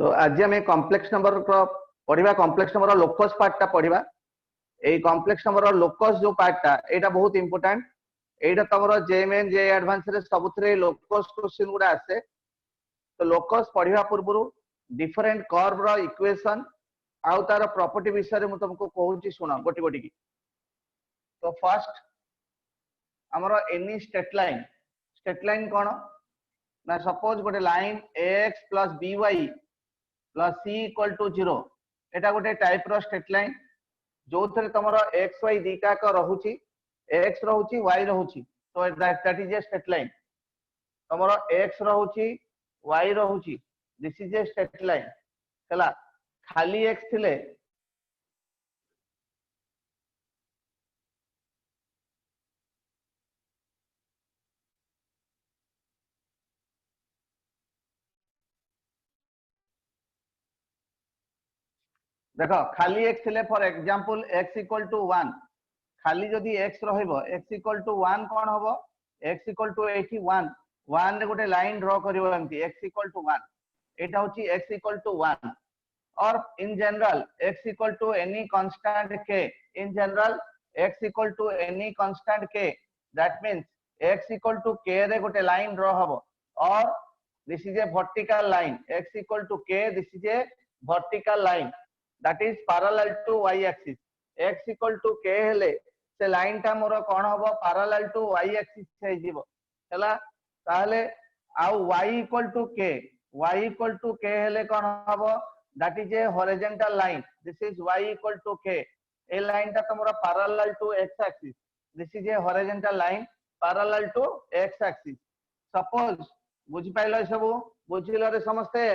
तो आज हम कॉम्प्लेक्स नंबर पढ़िबा कॉम्प्लेक्स नंबर लोकस पार्ट टा पढ़िबा ए कॉम्प्लेक्स नंबर लोकस जो पार्ट टा एटा बहुत इंपोर्टेंट एटा तमरो जेएमएन जे एडवांस रे सबुथरे लोकस क्वेश्चन गुडा आसे तो लोकस पढ़िबा पूर्वरु डिफरेंट कर्व रो इक्वेशन आउ तार प्रॉपर्टी विषय रे मु तुमको कहूची सुना गोटी गोटी की। तो फर्स्ट हमरो एनी स्ट्रेट लाइन कोन ना सपोज गोटे line ax plus by plus c equal to 0 एटा गोटे टाइप रो स्ट्रेट लाइन जो थरे तमरो x y दिका का रहूची x रहूची y रहूची तो that is a straight line तमरो x रहूची y रहूची this is a straight line हला खाली x थिले देखो खाली x थिले for example x equal to 1 खाली जदी x रहइबो x इक्वल टू 1 कोन होबो x इक्वल टू 81 1 रे गोटे लाइन ड्रा करिवो एमती x इक्वल टू 1 एटा होची x इक्वल टू 1 और in general x equal to any constant k in general x equal to any constant k that means x equal to k रे गोटे line draw होबो और this is a vertical line x equal to k this is a vertical line that is parallel to y axis x equal to k हेले से line टा मोर कोन होबो parallel to y axis हे जीवो हला ताले आ y equal to k हेले कोन होबो that is a horizontal line this is y equal to k A line टा तमरो parallel to x axis this is a horizontal line parallel to x axis suppose बुझि pilo सब बुझिलो रे समस्ते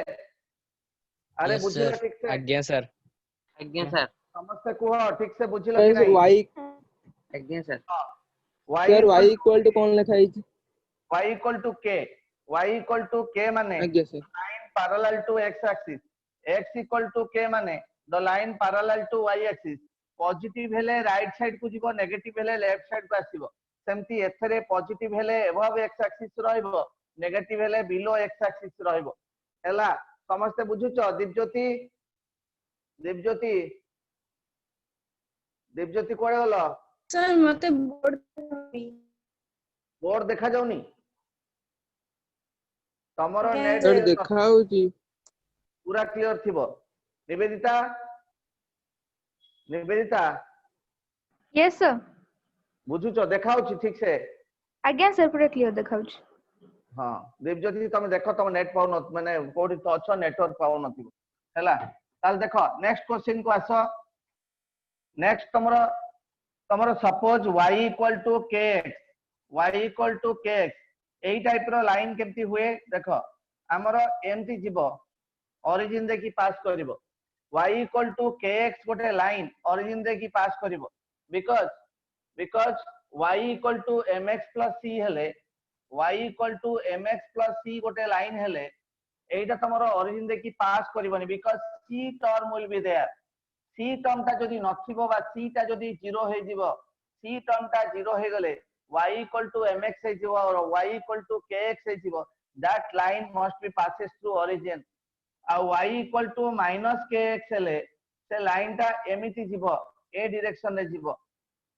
अरे बुझिलो ठीक से आज्ञा सर आज्ञा सर समस्ते कुह ठीक से बुझिलो कि नहीं y आज्ञा sir sir y equal to कोन लिखा है y इक्वल टू k माने आज्ञा sir line parallel to x axis x equal to k माने the line parallel to y axis positive हेले राइट साइड को जीवो नेगेटिव हेले लेफ्ट साइड को आसीबो सेमती एथरे पॉजिटिव हेले अबव x एक्सिस रहइबो नेगेटिव हेले बिलो x एक्सिस रहइबो हैला समस्त बुझुचो दीपज्योति कोड़े गलो सर मते बोर्ड देखा जाउनी तमरो नेट सर देखाउची पूरा क्लियर थिबो निवेदिता यस सर बुझुचो देखाउची ठीक से आज्ञा सर पूरा क्लियर देखाउची हां दीपज्योति तुम देखो तुम नेट पाउ न माने कोडी तो अच्छा नेटवर्क पाउ नथिबो हैला ताल देखो नेक्स्ट क्वेश्चन को आसो नेक्स्ट तमरो suppose y equal to kx एई टाइप रो लाइन केमती हुए देखो हमरो एमती जीवो ओरिजिन दे की पास करिवो y इक्वल टू kx गोटे लाइन ओरिजिन दे की पास करिवो because y equal to mx plus c हेले y equal to mx plus c गोटे लाइन हेले एटा तमरो ओरिजिन दे की पास करिवोनी because c term will be there c term ता जदी नथिबो बा c ता जदी 0 हे जीवो c टर्म ता 0 हे गले y इक्वल टू mx हे जीवो और y इक्वल टू kx हे जीवो that line must be passes through origin आ y equal to minus kx हेले से लाइन ता एमिति जीवो ए डायरेक्शन रे जीवो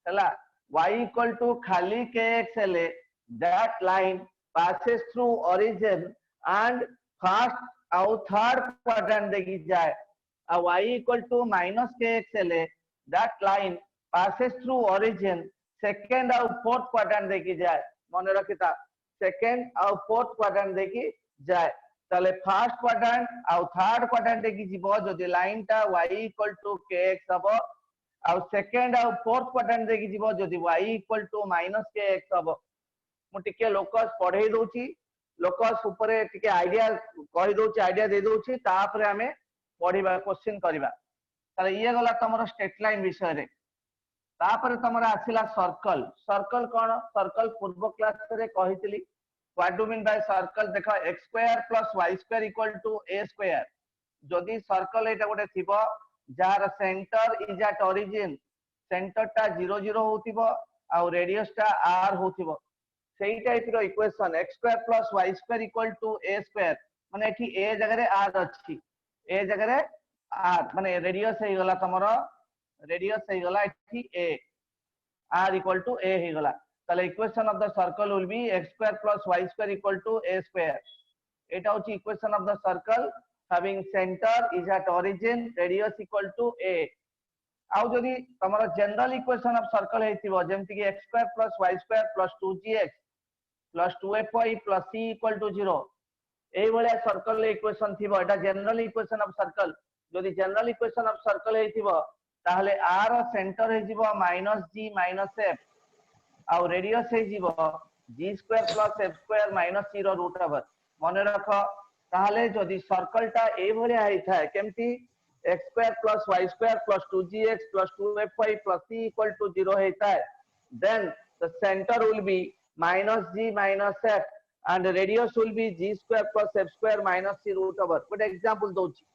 हला y इक्वल टू खाली kx हेले that line passes through origin and first और थर्ड क्वाड्रेंट देखी जाए y equal to minus kx हेले that line passes through origin second और fourth quadrant देखी जाए मन रखिता second और fourth quadrant देखी जाए ताले first quadrant और third quadrant देखी जीवो जदी लाइन ता y equal to kx हबो और second और fourth quadrant देखी जीवो जदी y equal to minus kx हबो मु टिके लोकस पढै दोची लोकस ऊपर टिके आईडिया कहि दोची आईडिया दे दोची तापरे हमें पढ़िबा क्वेश्चन करिबा ताले ये गला तमरो स्ट्रेट लाइन विषय रे तापर तमरा आसिला सर्कल कोन सर्कल पूर्व क्लास रे कहितली what do mean by circle देखो x square plus y square equal to a square जदी सर्कल एटा गोटे थिबो जार centre is at origin centre टा 0 0 होतिबो आ रेडियस टा r होतिबो सेही टाइप रो equation x square plus y square equal to a square माने एठी a जगह रे r अछि ए जगह रे r माने रेडियस हे गला तमरो रेडियस हे गला एठी a r equal to a हे गला ताले equation of the circle will B x square plus y square equal to a square एटा होची equation of the circle having center is at origin radius equal to a आउ जदी तमरो general equation of circle हेतिबो जेमति कि x square plus y square plus 2gx plus 2fy plus c equal to 0 एई भलिया circle equation थिबो एटा general equation of circle जदी general equation of circle हेतिबो ताहले r सेंटर हेजिबो -g -f आउ रेडियस हेजिबो g square plus f square minus c रो रूट ओवर मने रखो ताहले जदी सर्कल टा ए भलिया हेइ थाए केमति x square plus y square plus 2gx plus 2fy plus c equal to 0 हेइ थाए then the center will be -g -f and the radius will be g square plus f square minus c root over गोटे example दोची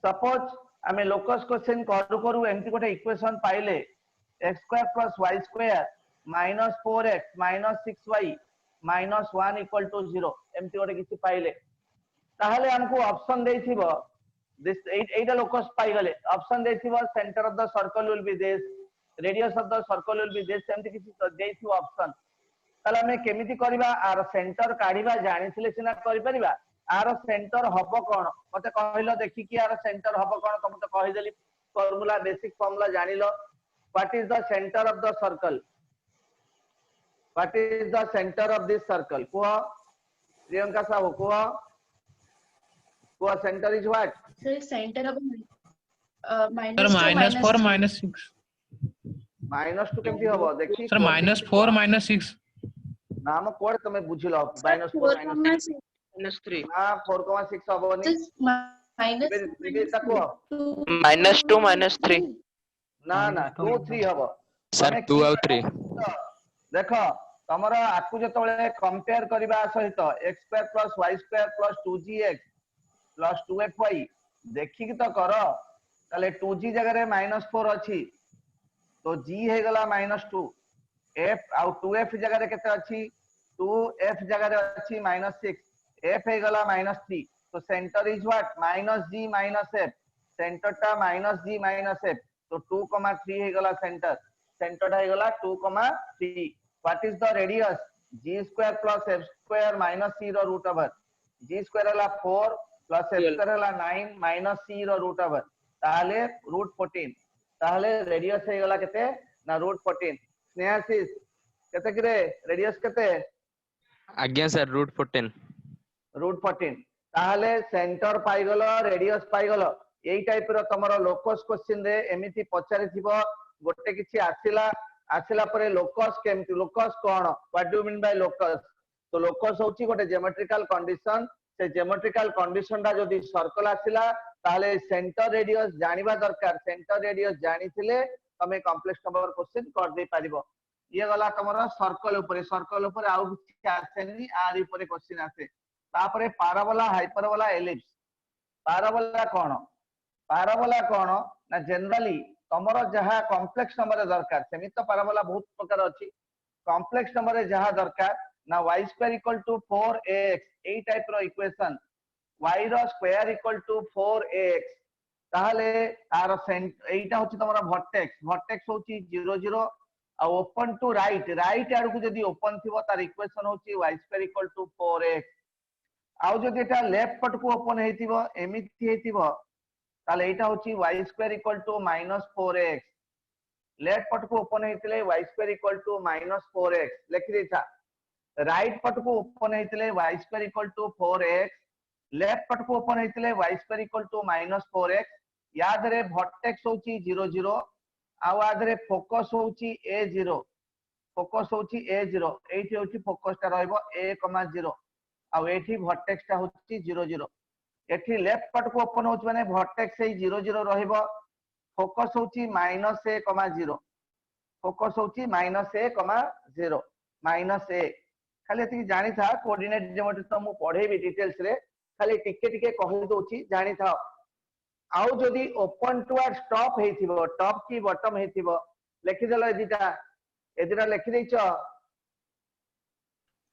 suppose हमें locus question करू करू एमती गोटे equation पाइले x square plus y square minus 4x minus 6y minus 1 equal to 0 एमती गोटे किसी पाइले ताहले हमको ऑप्शन देथिबो दिस एटा लोकस पाइ गले ऑप्शन देथिबो centre of the circle will be this radius of the circle will be this एमती किसी देथिबो ऑप्शन ताले हमें केमिति करबा आर सेंटर काढिबा जानिथिले सिना करि परिबा आर सेंटर हबो कोन मते कहलो देखि कि आर सेंटर हबो कोन तुम तो कहि देली फार्मूला बेसिक फार्मूला जानिलो what is the centre of the circle what is the centre of this circle को प्रियंका साहब को centre is what sir centre of -4 -6 -2 केमति हबो देखि सर -4 -6 नाम कोड तमे बुझिलो -4 -3 हां 4,6 हबोनी -2 -3 ना ना 2 3 हबो सर 2 और 3 देखो तमरा आकु जतबळे कंपेयर करबा सहित x square plus y square plus 2gx plus 2fy देखि कि तो करो ताले 2g जगह रे -4 अछि तो g हे गला -2 f आउ 2f जगह रे केते अछि 2f जगह रे अछि -6 f हे गला -3 तो centre is what -g -f centre टा -g -f तो 2, 3 हे गला सेंटर हे गला 2, 3 what is the radius g square plus f square minus c रो रूट ओवर g square हला 4 plus f square हला 9 minus c रो रूट ओवर ताले root 14 ताले रेडियस हे गला केते ना रूट 14 स्नेहासिस केते कि रे रेडियस केते आज्ञा सर रूट 14 ताले सेंटर पाई गलो रेडियस पाई गलो एई टाइप रो तमरो लोकस क्वेश्चन रे एमिति पचारि थिबो गोटे किछि आसिला परे लोकस केमति लोकस कोन what do mean by locus तो लोकस होची गोटे ज्योमेट्रिकल कंडीशन से ज्योमेट्रिकल कंडीशन दा जदी सर्कल आसिला ताले सेंटर रेडियस जानिबा दरकार सेंटर रेडियस जानिथिले तमे कॉम्प्लेक्स नंबर क्वेश्चन कर दे पारिबो ये गला तमरो सर्कल ऊपर आउ किछि आसेनी आर ऊपर क्वेश्चन आसे तापरे पाराबोला हाइपरबोला एलिप्स पाराबोला कोन ना जनरली तमरो जहा कॉम्प्लेक्स नंबर दरकार सेमी तो पाराबोला बहुत प्रकार अछि कॉम्प्लेक्स नंबर जहा दरकार ना y square equal to 4ax एई टाइप रो इक्वेशन y रो स्क्वायर इक्वल टू 4ax ताहले आर सेंट एईटा होची तमरो वर्टेक्स होची 0 0 आ ओपन टू राइट आड़ को जदी ओपन थिबो तार इक्वेशन होची y square equal to 4x आउ जदी एटा लेफ्ट पट को ओपन हेतिबो एमिति हेतिबो ताले एटा होची y square equal to -4x left पट को ओपन हेतिले y square equal to -4x लिखि देता राइट पट को ओपन हेतिले y square equal to 4x left पट को ओपन हेतिले y square equal to -4x याद रे वर्टेक्स होची 0 0 आउ आदरे फोकस होची a0 एठी होची फोकस ता रहइबो a, 0 आउ एठी वर्टेक्स ता होची 0 0 एठी लेफ्ट पट को ओपन होची माने वर्टेक्स ए 0 0 रहइबो फोकस होची -a, 0 फोकस होची -a, 0 -a खाली एती जानि था कोऑर्डिनेट ज्योमेट्री तो मु पढेबी डिटेल्स रे खाली टिके कहि दोची जानि था आउ जदी ओपन टुवर्ड्स टॉप हेथिबो टॉप की बॉटम हेथिबो लिखि देलो एदिटा लिखि दैछो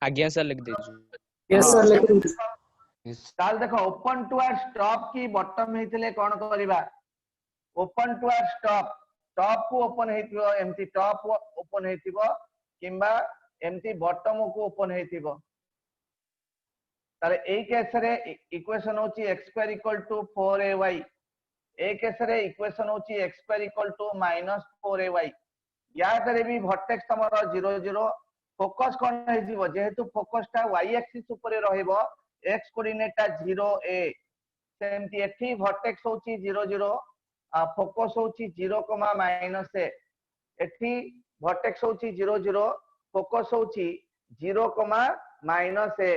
आज्ञा सर लिख दीजिए यस सर लिख दीजिए ताल देखो ओपन टुवर्ड स्टॉप की बॉटम हेतिले कोन करिबा ओपन टुवर्ड स्टॉप टॉप को ओपन हेतिबो एमटी टॉप ओपन हेतिबो किंबा एमटी बॉटम को ओपन हेतिबो ताले ए केस रे इक्वेशन होची x square equal to 4ay ए केस रे इक्वेशन होची x square equal to -4ay या करे भी वर्टेक्स तमरो 0 0 फोकस कोन हे जीवो जेहेतु फोकस टा y एक्सिस ऊपर रहइबो x कोऑर्डिनेट टा 0 a सेमती एठी वर्टेक्स होची 0 0 फोकस होची 0, -a एठी वर्टेक्स होची 0 0 फोकस होची 0, -a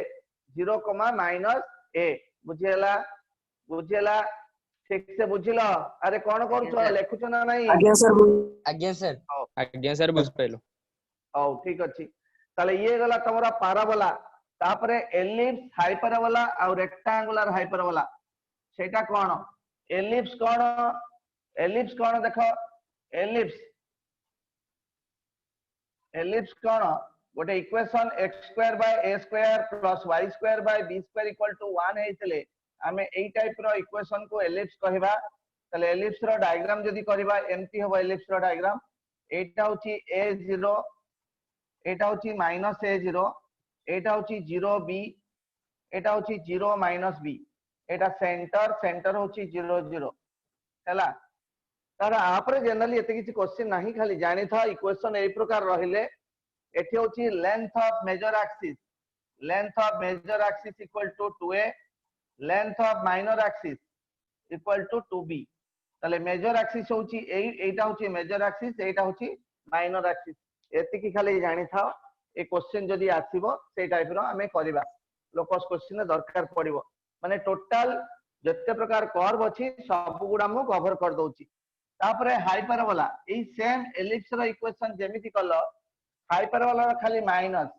0, -a बुझेला ठीक से बुझिलो अरे कोन करूछो लेखुछो ना नहीं आज्ञा सर बुझ पाइलो ओ ठीक अछि ताले ये गला तमरा पाराबोला तापरे एलिप्स हाइपरबोला और रेक्टेंगुलर हाइपरबोला सेटा कोन एलिप्स कोन देखो एलिप्स कोन गोटे equation x square by a square plus y square by b square equal to 1 हेतिले हमें एई टाइप रो इक्वेशन को एलिप्स कहबा तले एलिप्स रो डायग्राम जदी करबा एमटी हो एलिप्स रो डायग्राम एटा होची a0 एटा होची -a0 एटा होची 0b एटा होची 0 -b एटा सेंटर होची 0 0 हैला तारा आपरे जनरली एते किछि क्वेश्चन नाही खाली जानि था इक्वेशन एई प्रकार रहिले एठी होची length of major axis equal to 2a length of minor axis equal to 2b तले मेजर एक्सिस होची एटा होची मेजर एक्सिस एटा होची माइनर एक्सिस एति की खाली जानि था ए क्वेश्चन जदी आसीबो से टाइप रो हमें करबा लोकस क्वेश्चन दरकार पड़िबो माने टोटल जत्ते प्रकार कर्व अछि सब गुडा मु कवर कर दोची तापरे हाइपरबोला ए सेम एलिप्स रो इक्वेशन जेमिति कलो हाइपरबोला खाली माइनस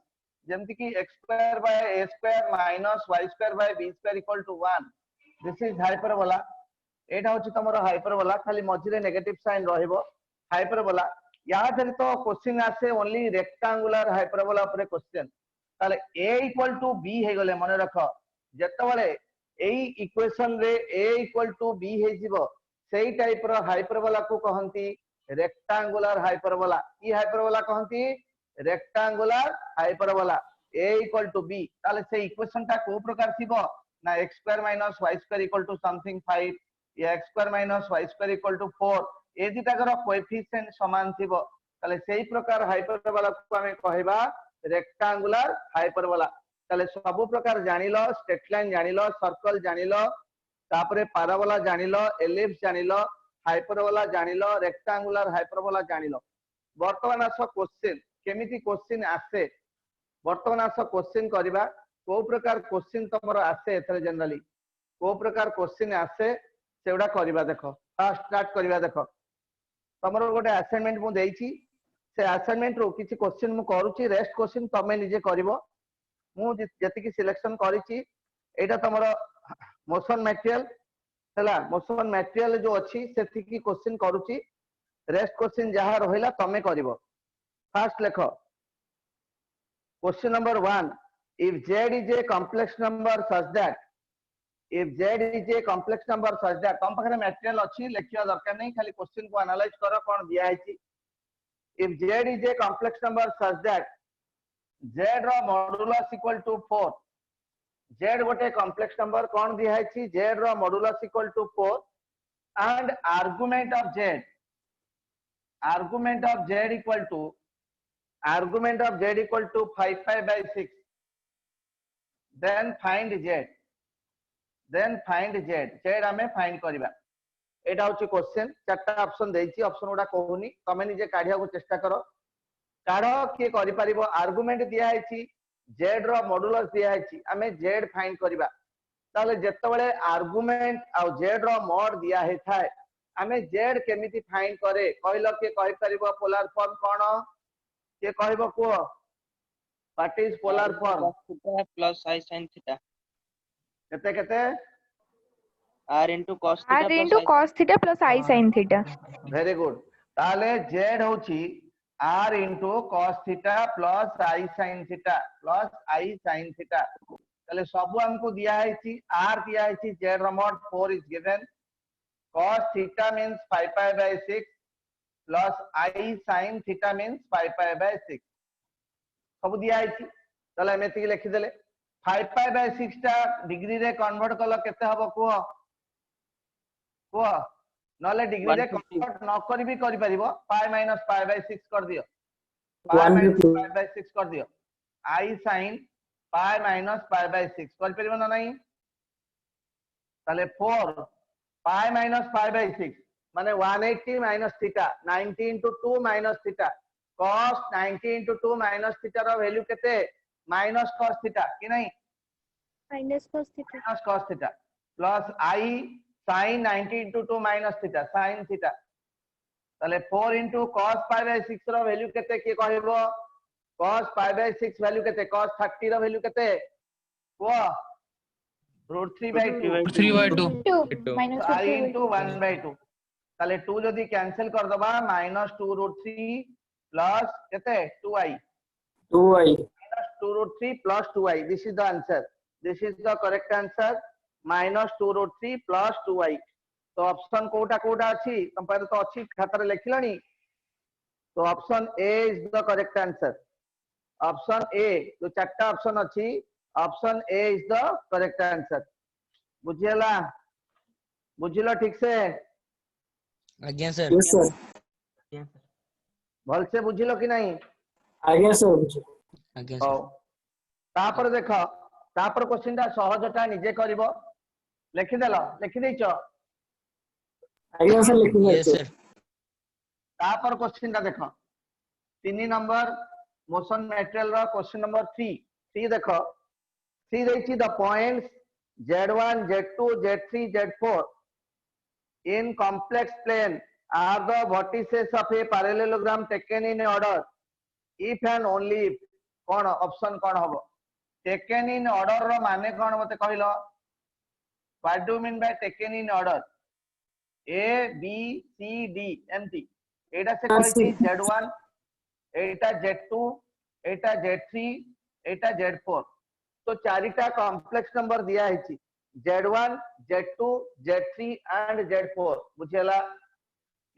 जेमति कि x square by a square minus y square by b square equal to 1 this is hyperbola एटा होची तमरो हाइपरबोला खाली मझिरे नेगेटिव साइन रहइबो हाइपरबोला या धरि तो क्वेश्चन आसे ओनली रेक्टेंगुलर हाइपरबोला ऊपर क्वेश्चन ताले a इक्वल टू b हे गले मने रखो जतबले एई इक्वेशन रे a इक्वल टू b हे जिवो सेही टाइप रो हाइपरबोला को कहंती रेक्टेंगुलर हाइपरबोला ई हाइपरबोला कहंती rectangular hyperbola a equal to b ताले से इक्वेशन ता को प्रकार थिबो ना x square minus y square equal to something 5 या x square minus y square equal to 4 ए दिटा कर कोएफिशिएंट समान थिबो ताले सेही प्रकार हाइपरबोला को हमें कहबा रेक्टेंगुलर हाइपरबोला ताले सब प्रकार जानिलो स्ट्रेट लाइन जानिलो सर्कल जानिलो तापरे पाराबोला जानिलो एलिप्स जानिलो हाइपरबोला जानिलो रेक्टेंगुलर हाइपरबोला जानिलो वर्तमान आस क्वेश्चन केमिति क्वेश्चन आसे वर्तमान आस क्वेश्चन करबा को प्रकार क्वेश्चन तमरो आसे एथरे जनरली को प्रकार क्वेश्चन आसे सेउडा करबा देखो फर्स्ट स्टार्ट करबा देखो तमरो गोटे असाइनमेंट मु देइछि से असाइनमेंट रो किछि क्वेश्चन मु करूछि रेस्ट क्वेश्चन तमे निजे करबो मु जति कि सिलेक्शन करिछि एटा तमरो मोशन मटेरियल हला मोशन मटेरियल जो अछि सेति कि क्वेश्चन करूछि रेस्ट क्वेश्चन जहा रहिला तमे करबो फर्स्ट लेखो question number 1 if z is a complex number such that तम पाखरे मटेरियल अछि लेखिया दरकार नै खाली क्वेश्चन को एनालाइज करो कोन दिया हैछि if z is a complex number such that z रो मॉडुलस इक्वल टू 4 z गोटे कॉम्प्लेक्स नंबर कोन दिया हैछि z रो modulus equal to 4 and argument of z equal to 5 pi by 6 then find z हमें फाइंड करबा एटा होची question चारटा option देइछि option उडा कहूनी तमे निजे काढिया को चेष्टा करो काढो के करि परिबो आर्गुमेंट दिया हैछि z रो मॉडुलस दिया हैछि हमें z फाइंड करबा ताले जेतबेले आर्गुमेंट आ z रो मॉड दिया है थाए हमें z केमिति फाइंड करे कहलो के कहि परिबो पोलर फॉर्म कोन के कहबो को what is polar form plus i sin theta केते केते r into cos theta r into cos theta plus I sin theta very good ताले z होची r into cos theta plus I sin theta ताले सब हमको दिया है ची r दिया है ची z रो mod 4 is given cos theta means 5 pi by 6 plus I sin theta means 5 pi by 6 सब दिया है ची ताले एमेति लिखि देले 5 pi by 6 टा डिग्री रे कन्वर्ट कलो केते हबो को नले डिग्री रे 150 कन्वर्ट न करी भी करि परिबो pi minus pi by 6 कर दियो pi minus pi by 6 कर दियो I sin pi minus pi by 6 कर परिबो ना नहीं ताले 4 pi minus pi by 6 माने 180 minus theta 90 into 2 minus theta cos 90 into 2 minus theta रो वैल्यू केते minus cos theta कि नहीं minus cos theta minus cos theta plus I sin 90 into 2 minus theta sin theta ताले 4 into cos pi by 6 रो value केते के कहबो cos pi by 6 value केते cos 30 रो वैल्यू केते को √3 by 2 3 by 2 2 minus I 2 into 1 by 2 ताले 2 जदी कैंसिल कर दबा -2√3 plus केते 2i minus 2√3 plus 2i this is the answer this is the correct answer -2√3 plus 2i तो ऑप्शन कोटा कोटा अछि कंपेयर तो अछि खाता रे लिखिलानी तो option A is the correct answer option A जो चारटा ऑप्शन अछि option A is the correct answer बुझियला बुझिलो ठीक से आज्ञा सर यस सर भल से बुझिलो कि नहीं आज्ञा सर आज्ञा हो सर तापर देखो तापर क्वेश्चन ता सहजटा निजे करबो लिखि देलो लिखि दैछो आज्ञा सर लिखि यस सर तापर क्वेश्चन ता देखो 3 नंबर मोशन मटेरियल रो क्वेश्चन नंबर 3 देखो 3 दैछि the points z1 z2 z3 z4 in complex plane are the vertices of a parallelogram taken in order if and only if कौन option कौन हबो taken in order रो माने कौन मते कहिलो what do you mean by taken in order a b c d empty एटा से कहछि z1 एटा z2 एटा z3 एटा z4 तो चारिटा कॉम्प्लेक्स नंबर दिया है z1 z2 z3 and z4 बुझेला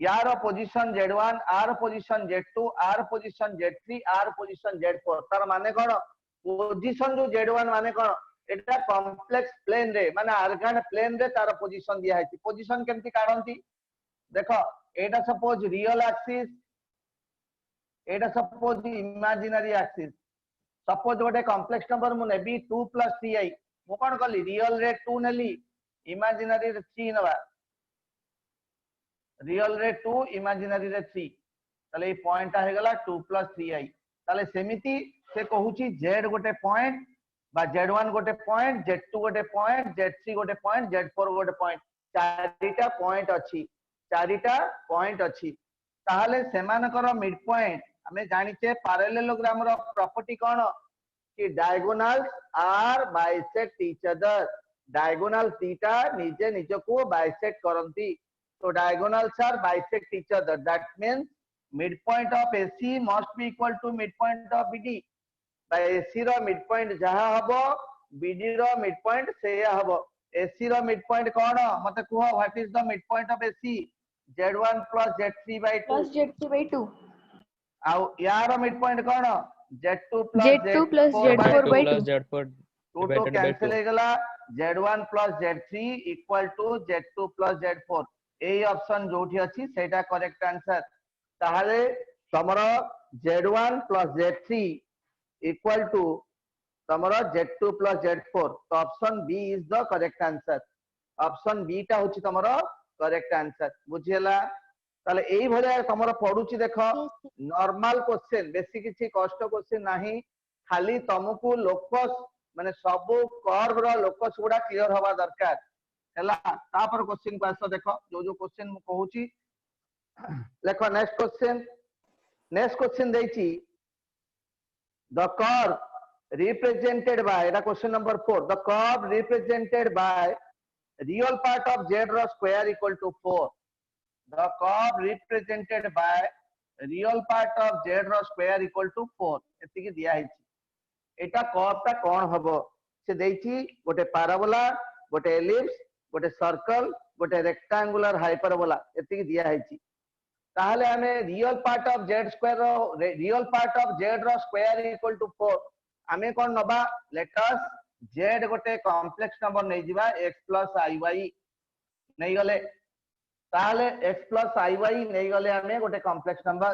यार पोजीशन z1 आर पोजीशन z2 आर पोजीशन z3 आर पोजीशन z4 तार माने कोन पोजीशन जो z1 माने कोन एटा कॉम्प्लेक्स प्लेन रे माने आर्गन प्लेन रे तार पोजीशन दिया है पोजीशन केमती काढंती देखो एटा सपोज रियल एक्सिस एटा सपोज इमेजिनरी एक्सिस सपोज गोटे कॉम्प्लेक्स नंबर मु नेबी 2 + 3i मु कोन कली रियल रे 2 नेली इमेजिनरी रे 3 नबा रियल रे 2 इमेजिनरी रे 3 ताले ए पॉइंट आ हेगला 2 + 3i ताले सेमिति से कहूची z गोटे पॉइंट बा z1 गोटे पॉइंट z2 गोटे पॉइंट z3 गोटे पॉइंट z4 गोटे पॉइंट चारिटा पॉइंट अछि ताहले सेमानकर मिड पॉइंट हमें जानिचे पैरेललोग्राम रो प्रॉपर्टी कोन कि diagonals are bisect each other diagonal थीटा निजे निज को बाइसेक्ट करंती so diagonals are bisect each other that means midpoint of AC must be equal to midpoint of BD by AC रो midpoint जहा हबो BD रो midpoint सेया हबो AC रो midpoint कोन मते कुह what is the midpoint of AC Z1 plus Z3 by 2 plus Z3 by 2 आउ यार midpoint cone Z2 Z2 plus Z4 by 2 Z4 2 तो cancel हो गला Z1 plus Z3 equal to Z2 plus Z4 ए option जोठी अछि सेटा correct answer ताहले तमरो Z1 plus Z3 equal to तमरो Z2 plus Z4 तो option B is the correct answer option B टा होछि तमरो करेक्ट आंसर बुझियला ताले एई भले तमरो पढुछि देखो नॉर्मल क्वेश्चन बेसी किछि कष्ट क्वेश्चन नाही खाली तमको लोकस माने सब कर्व रो लोकस गुडा क्लियर होबा दरकार हला तापर क्वेश्चन को आसो देखो जो क्वेश्चन मु कहूची देखो नेक्स्ट क्वेश्चन देछि द कर्व represented by एटा question number 4 the curve represented by real part of z रो square equal to 4 the curve represented by real part of z रो square equal to 4 एति की दिया है एटा कर्व ता कोन हबो से देइची गोटे पैराबोला गोटे एलिप्स गोटे सर्कल गोटे रेक्टेंगुलर हाइपरबोला एतिकी दिया हैची ताहले हमें real part of z square रो रियल पार्ट ऑफ z रो स्क्वायर इक्वल टू 4 हमें कोन नबा लेट अस z गोटे कॉम्प्लेक्स नंबर नै जिबा x प्लस iy नै गले ताहले x प्लस iy नै गले हमें गोटे कॉम्प्लेक्स नंबर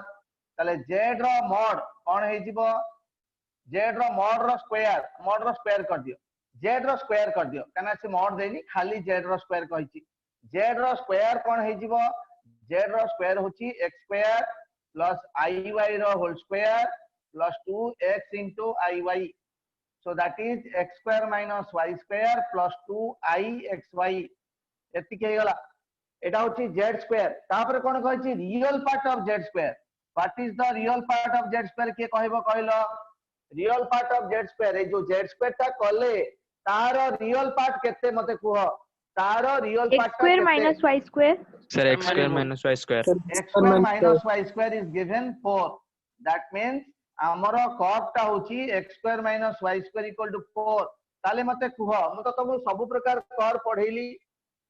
ताले z रो मॉड कोन हे जिवो z रो मॉड रो स्क्वायर कर दियो z रो स्क्वायर कर दियो कना से मॉड देनी खाली z रो स्क्वायर कहिची z रो स्क्वायर कोन हे जिवो z रो स्क्वायर होची x स्क्वायर प्लस iy रो whole square plus 2x into iy so that is x square minus y square plus 2ixy एति के गला एटा होची z स्क्वायर तापर कोन कहची real part of z square what is the real part of z square के कहबो कहलो real part of z square ए जो z स्क्वायर ता कले तार रियल पार्ट केते मते कुह तार real x part square minus y square. Sir, x square minus y square. x square minus y square is given 4 that means हमरो curve ता होची x square minus y square equal to 4 ताले मते कुह मु तो तुम सब प्रकार कर्व पढैली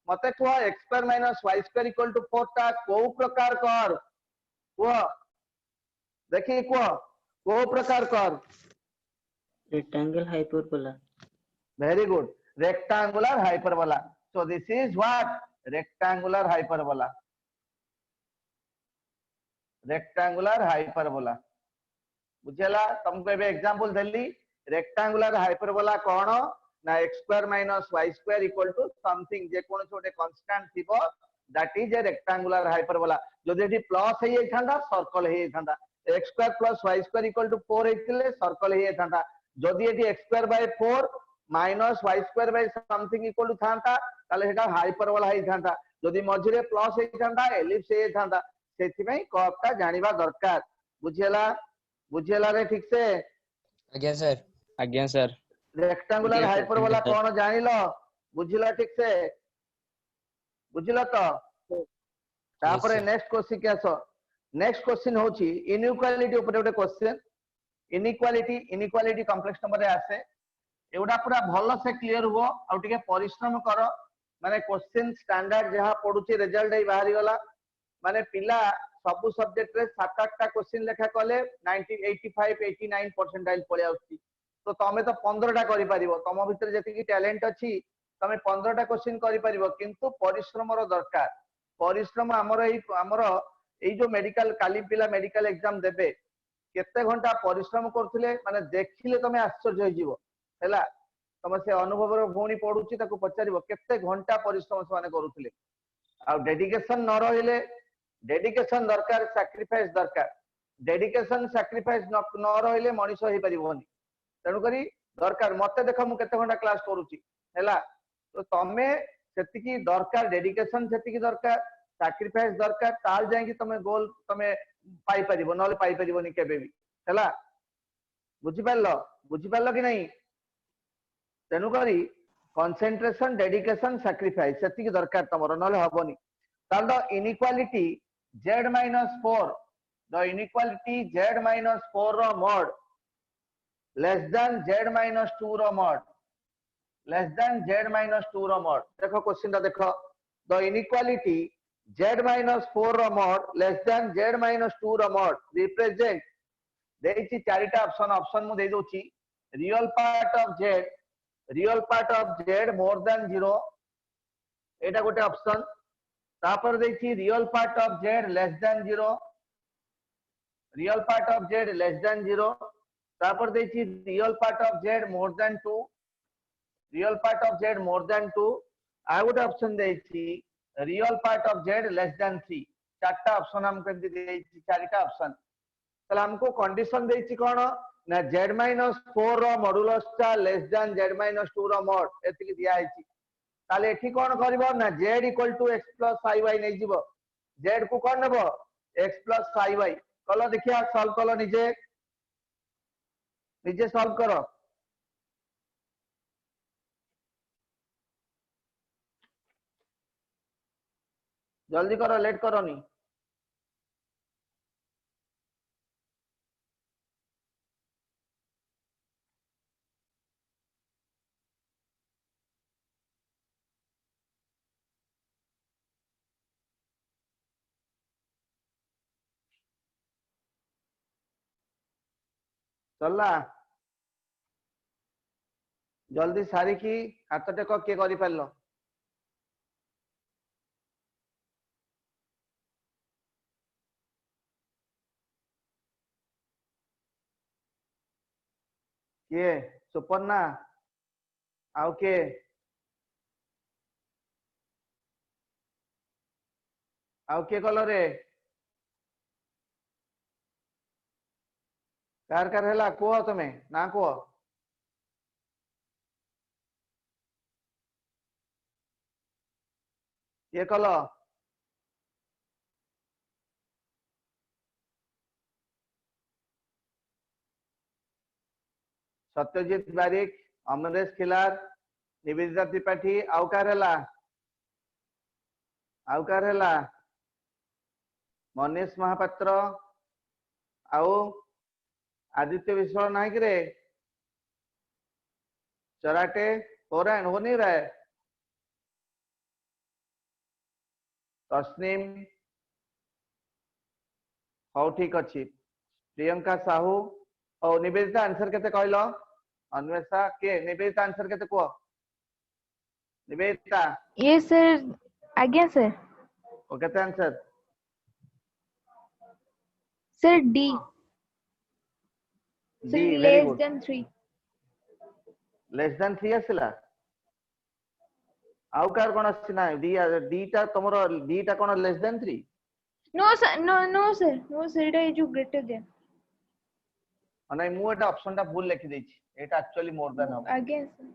मते कुह x square minus y square equal to 4 ता को प्रकार कर्व कुह देखिए कुह को प्रकार curve rectangle hyperbola. very good rectangular hyperbola so this is what rectangular hyperbola बुझला तुमको एबे एग्जांपल देली रेक्टेंगुलर हाइपरबोला कोन ना x square minus y square equal to something जे कोन छोटे कांस्टेंट थिबो that is a rectangular hyperbola जदि एटी प्लस हे थांदा सर्कल हे थांदा x square plus y square equal to 4 हेतिले सर्कल हे थांदा जदि एटी x square by 4 minus y square by something equal to थांता ताले हेटा हाइपरबोला हे थांता जदि मझिरे प्लस हे थांदा एलिप्स हे थांदा सेति में कर्व ता जानिबा दरकार बुझेला रे ठीक से आज्ञा सर रेक्टेंगुलर हाइपरबोला कोन जानिलो बुझिला ठीक से बुझिला तो तापरे नेक्स्ट क्वेश्चन के आसो नेक्स्ट क्वेश्चन होची इनइक्वालिटी ऊपर ଗୋଟେ क्वेश्चन इनइक्वालिटी कॉम्प्लेक्स नंबर रे आसे एउडा पूरा भलो से क्लियर हुओ आ टिके परिश्रम करो माने क्वेश्चन स्टैंडर्ड जहा पडुची रिजल्ट ही बाहरी गला माने पिला सब सब्जेक्ट रे 7-8 टा क्वेश्चन लेखा कले 85-89 परसेंटाइल पळे आउची तो तमे तो 15 टा करि परिबो तम भीतर जेति टैलेंट अछि तमे 15 टा क्वेश्चन करि परिबो किंतु परिश्रम रो दरकार परिश्रम हमरो एई जो मेडिकल काली पिला मेडिकल एग्जाम देबे केते घंटा परिश्रम करथिले माने देखिले तमे आश्चर्य होई जीवो हैला तमे से अनुभव रो भूणी पडुची ताको पचारिबो केते घंटा परिश्रम माने करूथिले आ डेडिकेशन न रहिले डेडिकेशन दरकार सैक्रिफाइस दरकार डेडिकेशन सैक्रिफाइस न रहिले मनीष होई परिबोनी तनु करी दरकार मते देखो मु केते घंटा क्लास करूची हैला तो तमे सेतिकी दरकार डेडिकेशन सेतिकी दरकार सैक्रिफाइस दरकार ताल जाय कि तमे गोल तमे पाई परिबो नले पाई परिबोनी केबे भी हैला बुझि पारलो कि नहीं तनु करी कंसंट्रेशन डेडिकेशन सैक्रिफाइस सेतिकी दरकार तमरो नले हबोनी ताल the inequality z minus 4 the inequality z minus 4 ro mod less than z minus 2 ro mod देखो क्वेश्चन ता देखो the inequality z minus 4 ro mod less than z minus 2 ro mod represent देछि चारिटा option मु दे दोछि real part of z more than 0 एटा गोटे option तापर देखी real part of z less than 0 तापर देखी real part of z more than 2 आ गोटे ऑप्शन देखी real part of z less than 3 चारटा ऑप्शन हमको देछि चारटा ऑप्शन तले हमको कंडीशन देछि कोन ना z-4 रो मॉडुलस ता लेस देन z-2 रो मॉड एतिकी दिया हैछि ताले एठी कोन करबो ना z equal to x plus iy नै जिवो z को कोन नेबो x प्लस iy कलो देखिया सॉल्व कलो निजे सॉल्व करो जल्दी करो लेट करो नी चलला जल्दी सारी की हाथ टेक किए करि पारलो किए सुपर्णा आउ के आउ के कल रे कार कार हैला कुह तमे ना कुह ये कल सत्यजित बारिक अमरेश खिलार निवेदिता त्रिपाठी आउ कार हैला मनीष महापात्र आउ आदित्य विश्वास नायक रे चराटे हो रहा है हो नहीं रहा है तस्नीम हो ठीक अच्छी प्रियंका साहू और निवेदिता आंसर केते कहलो अन्वेषा के निवेदिता आंसर केते को निवेदिता ये सर आज्ञा सर ओ केते answer sir D D sir very less good than 3 less than 3 आसिला आउ कार कोन आसिना डी टा तमरो डी टा कोन less than 3 no sir no sir इटा जो ग्रेटर देन नहीं मु एटा ऑप्शन टा भूल लिखि देछि एटा एक्चुअली मोर देन हो आज्ञा सर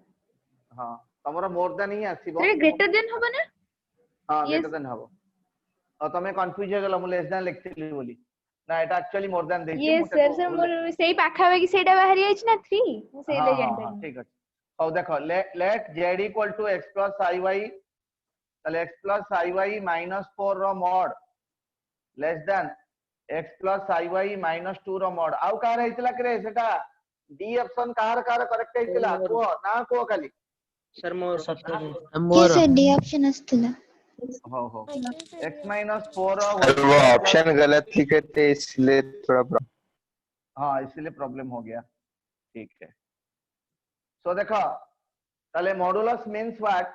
हां तमरो मोर देन ही आसीबो सर ग्रेटर देन होबा ना हां Yes. ग्रेटर देन हबो और तमे कंफ्यूज हो गेलो मु लेस देन लिखतिली बोली ना एटा एक्चुअली मोर देन देछि ये सर मोर सेही पाखा बाकी सेटा बाहरी आइछ ना 3 मु सेही ले जान पानी ठीक अछि औ देखो लेट z = x + iy तले x + iy - 4 रो mod less than x + iy - 2 रो मॉड आउ कार हेतिला करे सेटा डी ऑप्शन कार करेक्ट हेतिला को ना को खाली सर मोर मोर डी ऑप्शन आस्तला हो x - 4 रो वो ऑप्शन गलत लिखे थे इसलिए थोड़ा हाँ इसलिए प्रॉब्लम हो गया ठीक है सो देखो ताले modulus means what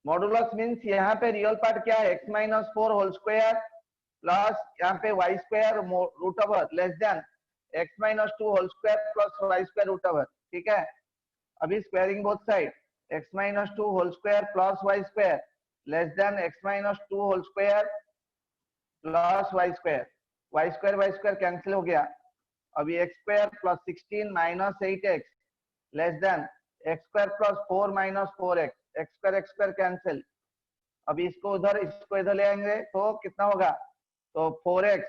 modulus means यहाँ पे रियल पार्ट क्या है x - 4 होल स्क्वायर प्लस यहाँ पे y square root over less than x - 2 whole square plus y square root over ठीक है अभी squaring both side x - 2 whole square plus y square less than x - 2 whole square plus y square cancel हो गया अभी x square plus 16 minus 8x less than x square plus 4 minus 4x x square cancel अभी इसको इधर ले आएंगे तो कितना होगा तो 4x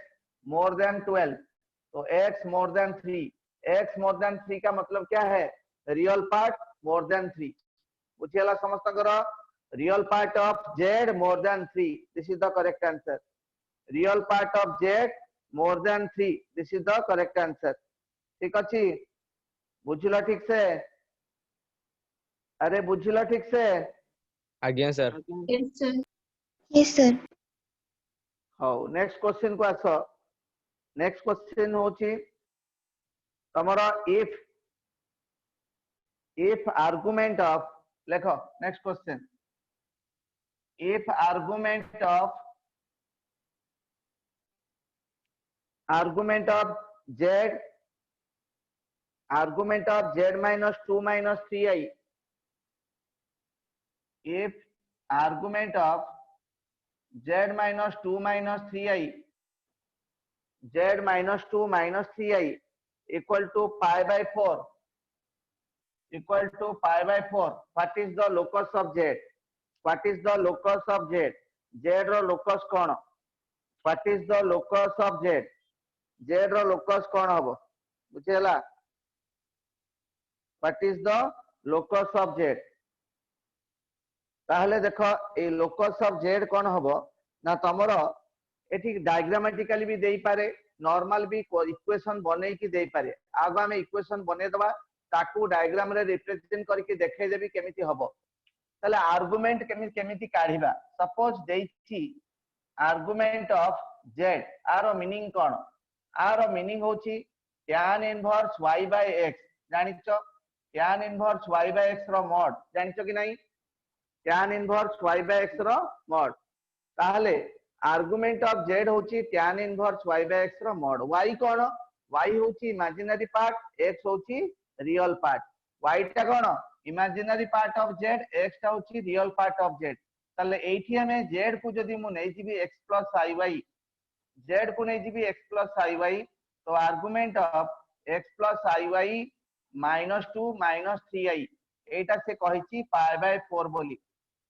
मोर देन 12 तो x मोर देन 3 का मतलब क्या है रियल पार्ट मोर देन 3 बुझियला समस्त real part of z more then 3 this is the correct answer real part of z more then 3 this is the correct answer ठीक अच्छी बुझिला ठीक से अरे बुझिला ठीक से आज्ञा सर यस सर हो नेक्स्ट क्वेश्चन को आसो नेक्स्ट क्वेश्चन होची तमरा इफ आर्गुमेंट ऑफ लेखो next question if argument of z minus 2 minus 3i if argument of z minus 2 minus 3i equal to pi by 4 what is the locus of z z रो locus कोन what is the locus of z रो locus कोन हबो बुझेला what is the locus of z ताहले देखो ए locus of z कोन हबो ना तमरो एठी डायग्रामेटिकली भी देई पारे नॉर्मल भी इक्वेशन बनै की देई पारे आगो हम इक्वेशन बनै दबा ताकू डायग्राम रे रिप्रेजेंट करके देखै देबी केमिति हबो ताले आर्गुमेंट केमिति काढिबा सपोज देइछि आर्गुमेंट ऑफ z आरो मीनिंग कोन आरो मीनिंग होछि tan inverse y by x ଜାଣିଛ tan inverse y by x ର mod ଜାଣିଛ କି ନାହିଁ tan inverse y by x ର mod ତାହେଲେ argument of z ହଉଛି tan inverse y by x ର mod y କଣ y ହଉଛି imaginary part x ହଉଛି real part y ଟା କଣ imaginary part of z x ଟା ହଉଛି real part of z ତାହେଲେ ଏଇଠି ଆମେ z କୁ ଯଦି ମୁଁ ନେଇଯିବି x plus iy z को नहीं जीबी x plus iy तो argument of x plus iy -2 -3i एटा से कहिची पाई बाय 4 बोली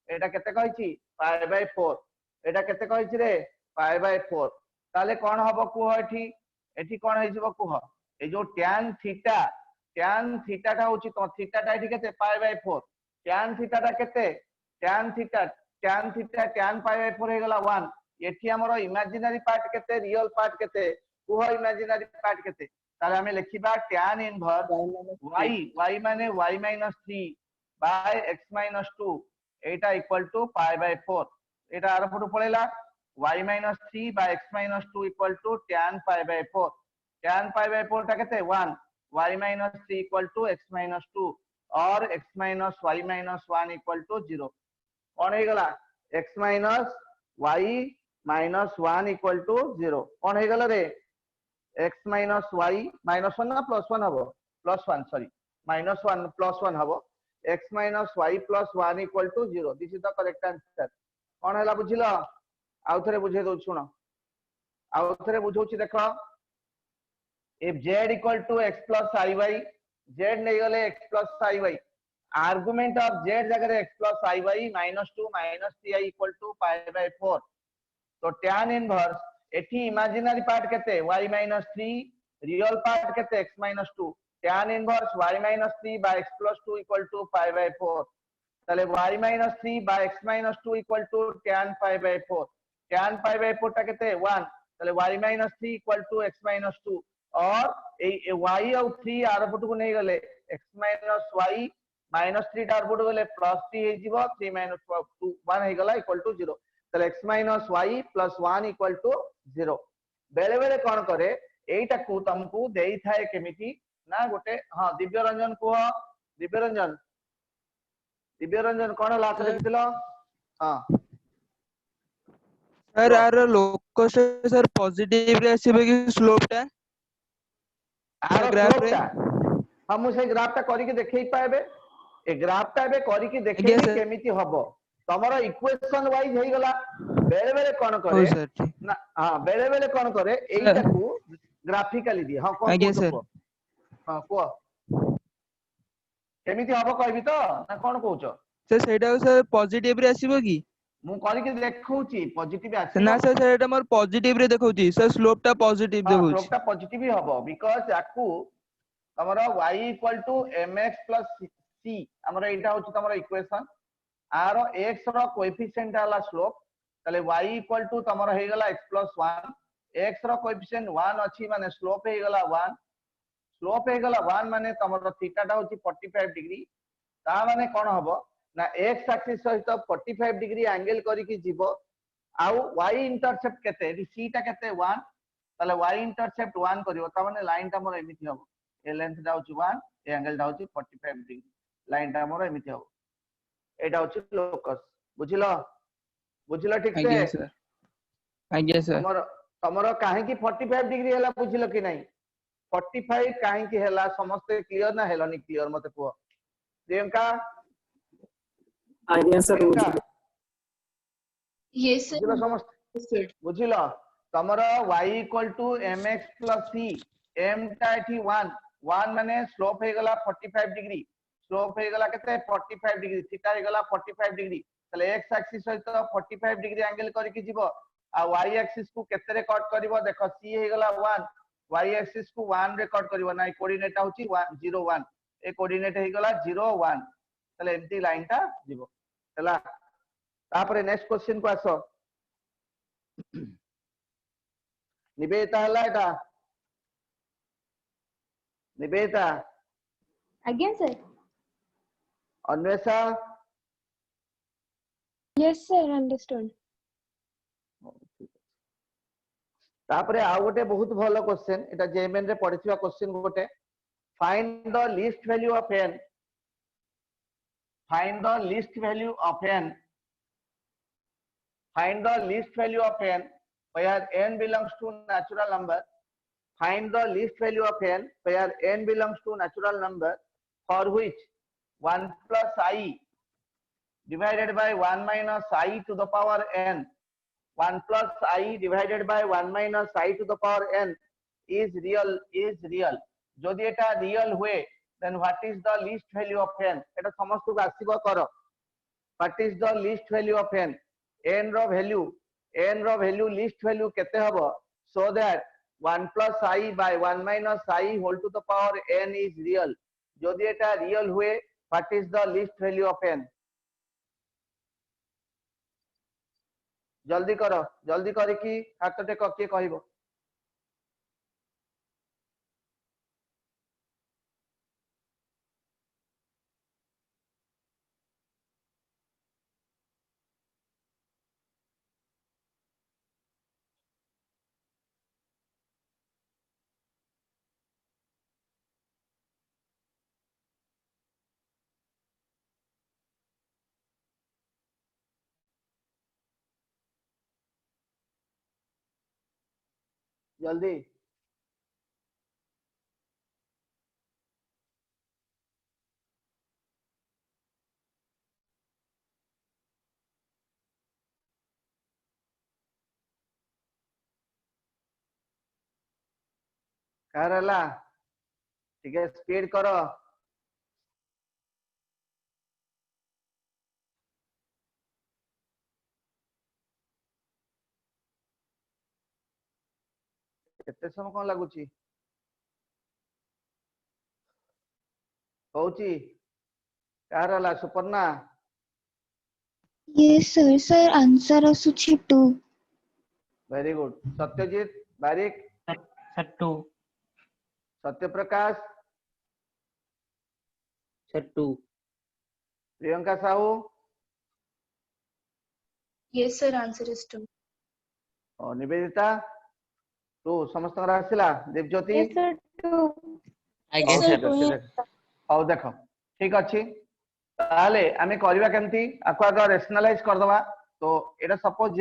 एटा केते कहिची पाई बाय 4 एटा केते कहिची रे पाई बाय 4 ताले कोन हबो कुह एठी कोन हे जिवो कुह ए जो tan थीटा टा होची तो थीटा टा एठी केते पाई बाय 4 tan थीटा टा केते tan theta tan pi by 4 हे गला 1 एठी हमरो इमेजिनरी पार्ट केते रियल पार्ट केते कुह इमेजिनरी पार्ट केते ताले हमें लिखिबा tan इनवर्स y माने y - 3 by x - 2 Etah equal to pi by 4 एटा आर फुट पळेला y - 3 by x - 2 equal to tan pi by 4 tan pi by 4 टा केते 1 y - 3 इक्वल टू x - 2 और x - y - 1 इक्वल टू 0 कोन हे गला x - y -1 इक्वल टू 0 कौन है गला रे x minus y minus 1 ना plus 1 हबो plus 1 sorry minus 1 plus 1 हबो x minus y plus 1 equal to 0 this is the correct answer कौन हैला बुझिलो आउ थरे बुझे दउ सुनो आउ थरे बुझौची देखो if z equal to x plus iy z नहीं गले x plus iy argument of z जगह x plus iy -2 -3i equal to pi by 4 तो tan इनवर्स एठी इमेजिनरी पार्ट केते y - 3 रियल पार्ट केते x - 2 tan inverse y - 3 by x + 2 equal to pi by 4 ताले y - 3 by x - 2 equal to tan pi by 4 tan pi by 4 टा केते 1 ताले y - 3 equal to x - 2 और ए y और 3 are पट को नहीं गले x - y -3 टा आर पट गले +3 हे जीवो 3 - 2 1 हे गला equal to 0 ताले x minus y plus 1 equal to 0 बेले बेले कोन करे एटा को तुमको देई थाए केमिति ना गोटे हां दिव्य रंजन को दिव्य रंजन कोन लास्ट देखिलो हां सर आर लोकस सर पॉजिटिव रे आसीबे कि स्लोप टा आरो ग्राफ स्लोप रे टा हम से ग्राफ टा करी के देखै पाएबे ए ग्राफ टा बे करी के देखै केमिति हबो तमरो इक्वेशन वाइज हे गला बेले बेले कोन करे ना हां बेले बेले कोन करे एटा को ग्राफिकली दिए हां कोन को हां को केमिति हबो कहबी तो ना कोन कहउछो सर सेटा सर पॉजिटिव रे आसीबो कि मु करी के देखौची पॉजिटिव आसीबो ना सर सेटा मोर पॉजिटिव रे देखौची सर स्लोप टा पॉजिटिव देखौची स्लोप टा पॉजिटिव ही हबो बिकॉज़ याकू तमरो y = mx + c हमरो एटा होची तमरो इक्वेशन आरो x रो कोएफिशिएंट आला स्लोप तले y = तमरो हे गला x + 1 x रो कोएफिशिएंट 1 अछि माने स्लोप हे गला 1 स्लोप हे गला 1 माने तमरो थीटा टा होची 45 डिग्री ता माने कोन हबो ना x एक्सिस सहित 45 डिग्री एंगल करी की जीवो आउ y इंटरसेप्ट केते c टा केते 1 तले y इंटरसेप्ट 1 करियो ता माने लाइन टा मोर एमिति हबो ए लेंथ टा होची 1 ए एंगल टा होची 45 डिग्री लाइन टा मोर एमिति हबो एटा होची लोकस बुझिलो ठीक से आज्ञा सर तमरो काहे की 45 डिग्री हला बुझिलो कि नहीं 45 काहे की हला समस्त क्लियर ना हेलनी क्लियर मते को प्रियंका आज्ञा सर यस बुझिलो समस्त बुझिलो तमरो y = mx + c m टा एठी 1 माने स्लोप हे गला 45 डिग्री स्लोप हे गला केते 45 डिग्री थीटा हे गला 45 डिग्री तले x एक्सिस सहित 45 डिग्री एंगल करी की जीवो आ y एक्सिस को केते रे कट करबो देखो c हे गला 1 y एक्सिस को 1 रे कट करबो ना कोऑर्डिनेट होची 1 0 1 ए कोऑर्डिनेट हे गला 0 1 तले एम्प्टी लाइन टा जीवो हला तापरे नेक्स्ट क्वेश्चन को आसो निवेदिता हला एटा Nivedita again sir Anvesha yes sir understood तापरे आ गोटे बहुत भलो क्वेश्चन एटा जेएमएन रे पढिथिबा क्वेश्चन गोटे find the least value of n find the least value of n find the least value of n where n belongs to natural number find the least value of n where n belongs to natural number for which 1 plus I divided by 1 minus I to the power n 1 plus I divided by 1 minus I to the power n is real jodi eta real हुए then what is the least value of n eta समस्त को आसीबो करो what is the least value of n row value least value केते हबो so that 1 plus I by 1 minus I whole to the power n is real जदि एटा real हुए what is the least value of n जल्दी करो जल्दी करी कि हाथ टेक किए कहबो जल्दी करला ठीक है स्पीड करो केते समय कोन लागुची होची करला Suparna Yes, sir. Sir, answer asuchi 2. Very good Satyajit Barik sir 2 Satyaprakash sir 2 Priyanka Sahu Yes, sir. Answer is 2. और निवेदिता तो समस्त आसिला देवज्योति Yes, sir. 2. आज्ञा सर हौ देखो ठीक अछि ताले आमे करबा केमती आको आगे रेशनलाइज कर दवा तो एटा suppose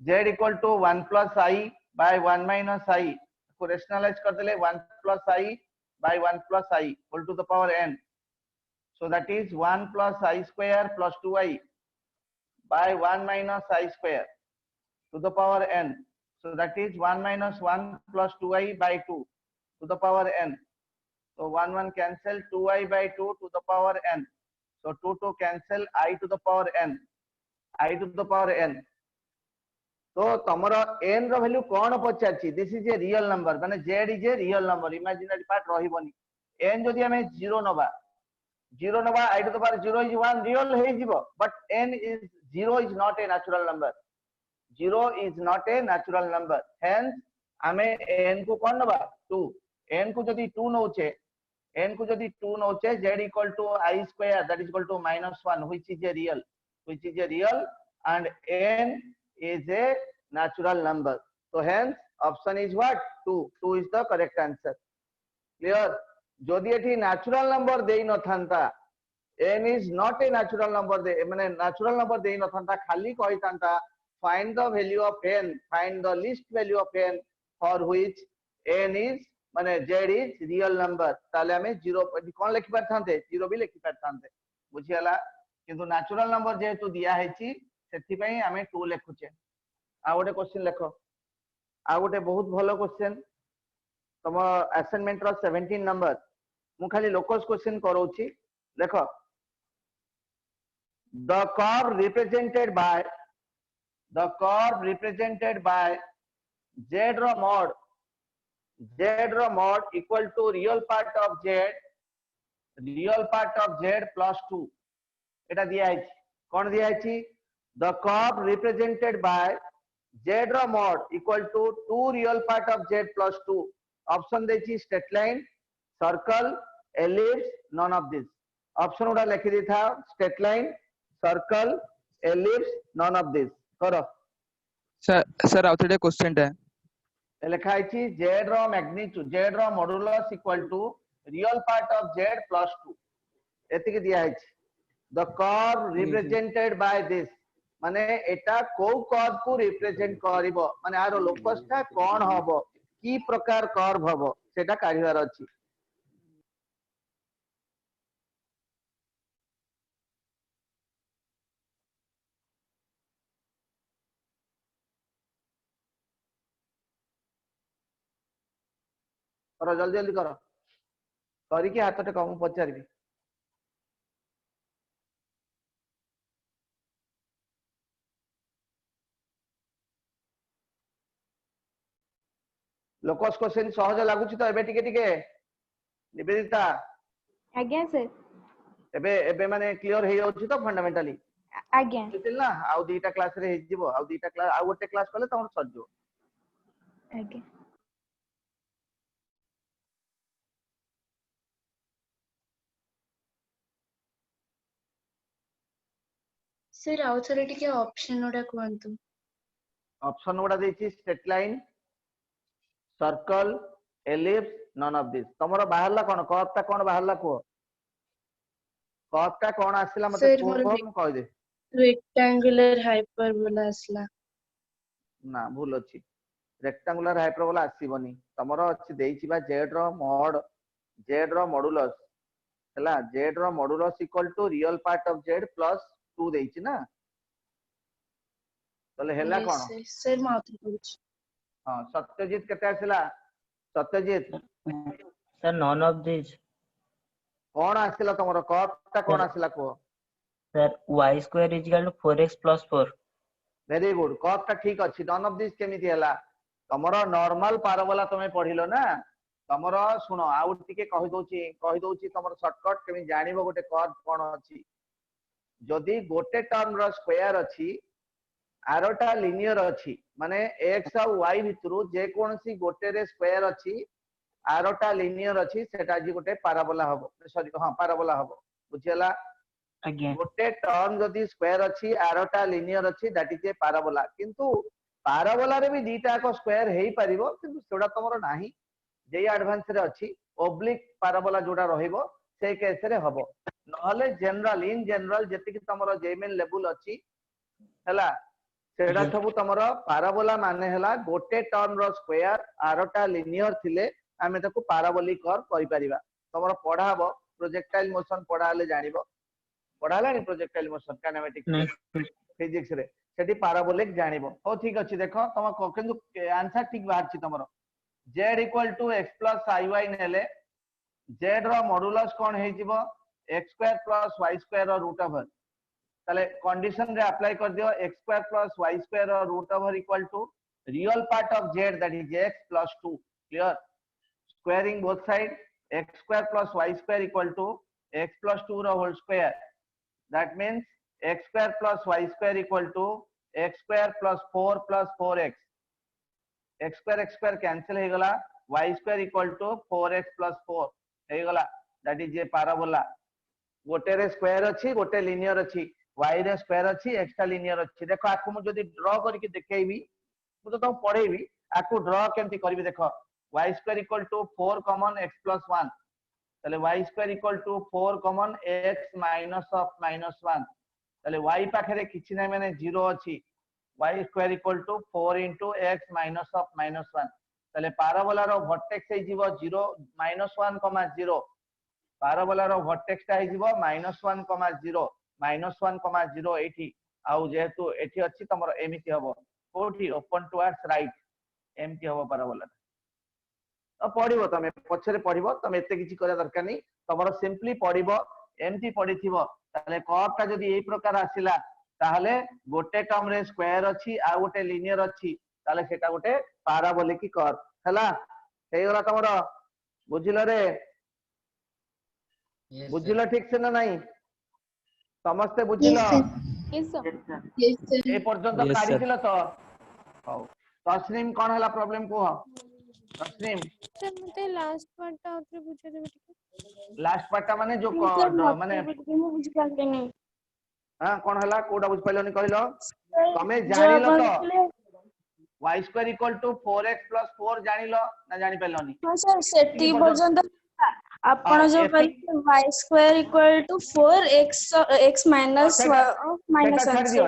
z equal to 1 plus I by 1 minus I को रेशनलाइज कर देले 1 plus I by 1 plus I whole to the power n so that is 1 plus I square plus 2I by 1 minus I square to the power n so that is 1 minus 1 plus 2I by 2 to the power n so 1 cancel 2I by 2 to the power n so 2 cancel I to the power n I to the power n तो तमरो n रो value कोन पचाची this is A real number माने z इज ए real number imaginary part रहिबोनी n जदि हमें 0 नबा I to the power 0 is 1 real हे जिवो but n is 0 is not a natural number 0 is not a natural number hence हमें n को कोन नबा 2 n को जदि 2 नोचे z equal to I square that is equal to -1 which is a real and n is a natural number so hence option is what 2 is the correct answer clear जदि एठी natural number देई न थांता n is not a natural number दे माने natural number देई न थांता खाली कहि थांता find the value of n find the least value of n for which n is माने z is real number ताले हमें 0 कोन लिखि परथांते 0 भी लिखि परथांते बुझियला किंतु natural number जेतु दिया हेची सेथि पई हमें 2 लिखुचे आ गोटे क्वेश्चन लिखो आ गोटे बहुत भलो क्वेश्चन तम असाइनमेंट रो 17 नंबर मु खाली लोकस क्वेश्चन करौची देखो the curve represented by z रो mod equal to real part of z plus 2 एटा दिया है कोन दिया है the curve represented by z रो mod equal to 2 real part of z plus 2 option देछि straight line circle ellipse none of this option उडा लिखि दी था straight line circle ellipse none of this करो सर आउथडे क्वेश्चन है लिखा है z रो मैग्नीट्यूड z रो modulus equal to real part of z plus 2 एतिक दिया है the curve represented by this माने एटा को कर्व को रिप्रेजेंट करिवो माने आरो लोकसटा कोन हबो की प्रकार कर्व हबो सेटा काढिवार अछि करो जल्दी जल्दी करो करिके हाथ टेक मु पचारबी लोकस क्वेश्चन सहज लागुची तो एबे टिके टिके निवेदिता आज्ञा सर एबे एबे माने क्लियर हे होची तो फंडामेंटली आज्ञा बुझिल ना आउ दुईटा क्लास रे हे जिवो आउ दुईटा क्लास आउ गोटे क्लास कले तमर सर जो आज्ञा सर आउ थरे टिके ऑप्शन ओडा कोंतु ऑप्शन गुडा देछि straight line circle ellipse none of this तमरो बाहरला कोन कर्वटा कोन बाहरला को कर्वटा कोन आसिला मते Sir, को मोर हम कह दे रेक्टेंगुलर हाइपरबोला असला ना भूल अछि रेक्टेंगुलर हाइपरबोला आसीबनी तमरो अछि देछि बा z रो मॉड z रो मॉडुलस हला z रो modulus equal to real part of z plus 2 देछि ना तले हेला कोन सर माउथ कुछ हां सत्यजित केते आसिला Satyajit sir none of this कोन आसिला तमरो कर्वटा कोन आसिला को sir y square is equal to 4x plus 4 very good कर्वटा ठीक अछि नन ऑफ दिस केमिति हला तमरो नॉर्मल पाराबोला तमे पढिलो ना तमरो सुनो आउ टिके कहि दोची तमरो शॉर्टकट केमि जानिबो गोटे कर्व कोन अछि जदि गोटे टर्म रो स्क्वायर अछि आरोटा लिनियर अछि माने x और y भितरु जे कोनसी गोटे रे स्क्वायर अछि आरोटा लिनियर अछि सेटा जी गोटे पाराबोला हबो सॉरी हां पाराबोला हबो बुझियला अगेन गोटे टर्म जदि स्क्वायर अछि आरोटा लिनियर अछि दैट इज ए पाराबोला किंतु पाराबोला रे भी दीटा को स्क्वायर हेई परिबो किंतु सेडा तमरो नाही जे एडवांस रे अछि ओब्लिक पाराबोला जोडा रहिबो से केस रे हबो नहले जनरल इन जनरल जति कि तमरो जेमेन लेवल अछि हला सेडा सब तमरो पाराबोला माने हला गोटे टर्म रो स्क्वायर आरोटा लिनियर थिले आमे ताको पाराबोलिक कर्व करि परिबा तमरो पढाबो प्रोजेक्टाइल मोशन पढाले जानिबो पढालानी प्रोजेक्टाइल मोशन काइनेमेटिक्स फिजिक्स रे सेठी पाराबोलिक जानिबो हो ठीक अछि देखो तम किंतु आंसर ठीक बाहर छि तमरो z equal to x plus iy नेले z रो मॉडुलस कोन हे जिवो x square plus y square रो रूट ओवर ताले कंडीशन रे अप्लाई कर दियो x square plus y square रो root over equal to real part of z that is x plus 2 clear squaring both side x square plus y square equal to x plus 2 रो whole square that means x square plus y square equal to x square plus 4 plus 4x x square cancel हे गला y square equal to 4x plus 4 हे गला that is A parabola गोटे रे square अछि गोटे linear अछि y रे स्क्वायर अछि x टा लिनियर अछि देखो आकु मु जदी ड्रा करके देखेबी मु तो तुम पढेबी आकु ड्रा केमति करबी देखो y square equal to 4 common x plus 1 तले y square equal to 4 common x minus of minus 1 तले y पाखरे किछि नै माने 0 अछि y square equal to 4 into x minus of minus 1 तले पाराबोला रो वर्टेक्स हे जीवो 0 -1, 0 पाराबोला रो वर्टेक्स ता हे जीवो -1, 0 -1, 0 एठी आउ जेहेतु एठी अछि तमरो एमिति हबो कोठी ओपन टुवर्ड्स राइट एमिति हबो पाराबोला पढ़िबो तमे पछरे पढ़िबो तमे एते किछि करा दरकार नै तमरो सिंपली पढ़िबो एमिति पढ़िथिबो ताले कर्व ता जदी एई प्रकार आसिला ताहले गोटे टर्म रे स्क्वायर अछि आ गोटे लिनियर अछि ताले सेटा गोटे पाराबोलिक कर्व हला हेई गला तमरो बुझिलो रे बुझिलो ठीक से ना नाही समस्त बुझिलो यस सर ए पर्यंत काढिथिलो तो हौ तस्नीम कोन हला प्रॉब्लम को तस्नीम सर मते लास्ट पार्ट ता आउथरे पूछे देबे ठीक लास्ट पार्ट ता माने जो माने मु बुझ पाले नै हां कोन हला कोडा बुझ पाइलोनी कहलो तमे जानिलो तो y square equal to 4x plus 4 जानिलो ना जानि पेलोनी हाँ सर सेठी पर्यंत आपण हाँ, जो एति- कहले y square equal to 4x minus सेटा छाड़ दियो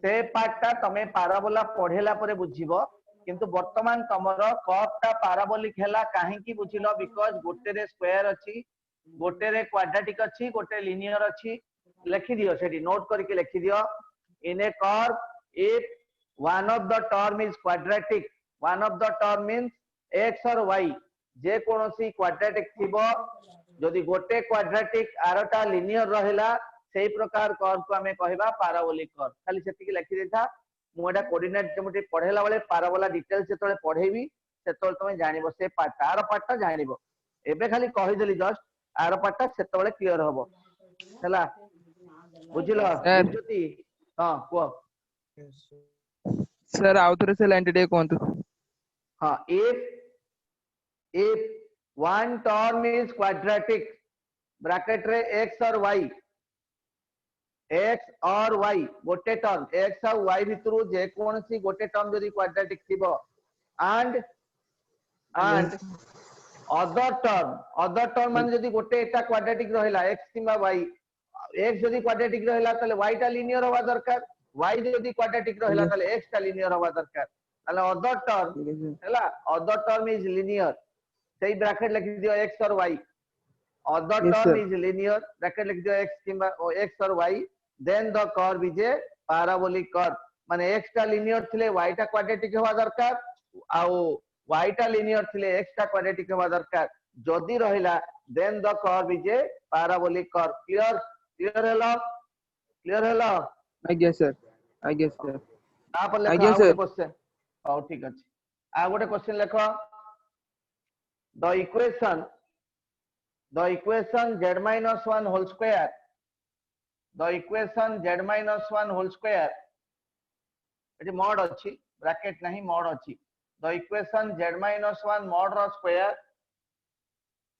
से पार्ट टा तमे पाराबोला पढेला परे बुझिबो किंतु वर्तमान तमर कर्व टा पाराबोलिक हैला काहे की बुझिलो बिकॉज़ गोटे रे स्क्वायर अछि गोटे रे क्वाड्रेटिक अछि गोटे लिनियर अछि लिखि दियो सेठी नोट करके लिखि दियो in a curve if one of the term is quadratic one of the term means x or y जे कोनोसी क्वाड्रेटिक थिबो जदि गोटे क्वाड्रेटिक आरटा लिनियर रहिला सेही प्रकार कर्व को हमें कहबा पाराबोलिक कर्व खाली सेति के लिखि देथा मु एटा कोऑर्डिनेट जेमति पढेला बेले पाराबोला डिटेल्स जेतले पढेबी सेतले तमे जानिबो से तार पार्ट जानिबो एबे खाली कहि देली जस्ट आर पार्ट सेतले क्लियर हबो हैला बुझिलो Sir. ज्योति हां को सर आउथरे से लाइन टे कोंतु हाँ if one term is quadratic bracket रे x और y गोटे टर्म x और y भितरु जे कोनसी गोटे टर्म जदी क्वाड्रेटिक थिबो and अदर टर्म माने जदी गोटे एटा क्वाड्रेटिक रहिला x किबा y x जदी क्वाड्रेटिक रहिला तले y टा लिनियर होबा दरकार y जदी क्वाड्रेटिक रहिला तले x टा लिनियर होबा दरकार तले अदर टर्म हैला अदर टर्म इज लिनियर सेही ब्रैकेट लिख दियो x और y other Yes, term sir. Is linear bracket लिख दियो x किबा x और y then the curve is a parabolic curve माने x टा लिनियर थिले y टा क्वाड्रेटिक होबा दरकार आउ y टा लिनियर थिले x टा क्वाड्रेटिक होबा दरकार जदी रहिला then the curve is a parabolic curve clear हेलो आई गेस सर ना पर I लेखो guess, आ गोटे sir. क्वेश्चन हां ठीक अछि आ गोटे क्वेश्चन लेखो the equation z minus 1 whole square एटी मॉड अछि ब्रैकेट नहीं मॉड अछि the equation z minus 1 mod रो square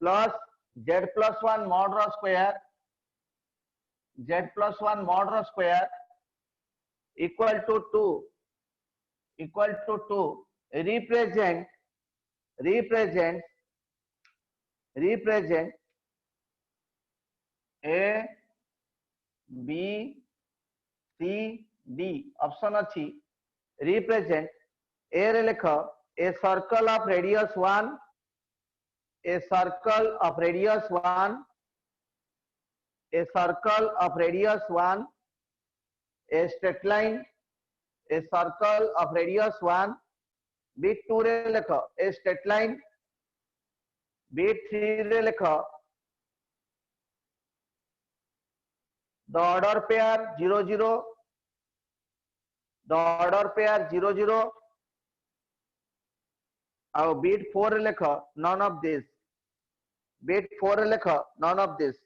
plus z plus 1 mod रो square equal to 2 represent A B C D option अछि represent A रे लेख a circle of radius 1 a circle of radius 1 a circle of radius 1 a straight line a circle of radius 1 bit 2 रे लेख a straight line bit 3 रे लेख the order pair 0 0 the order pair 0 0 और bit 4 रे लेख none of this bit 4 रे लेख none of this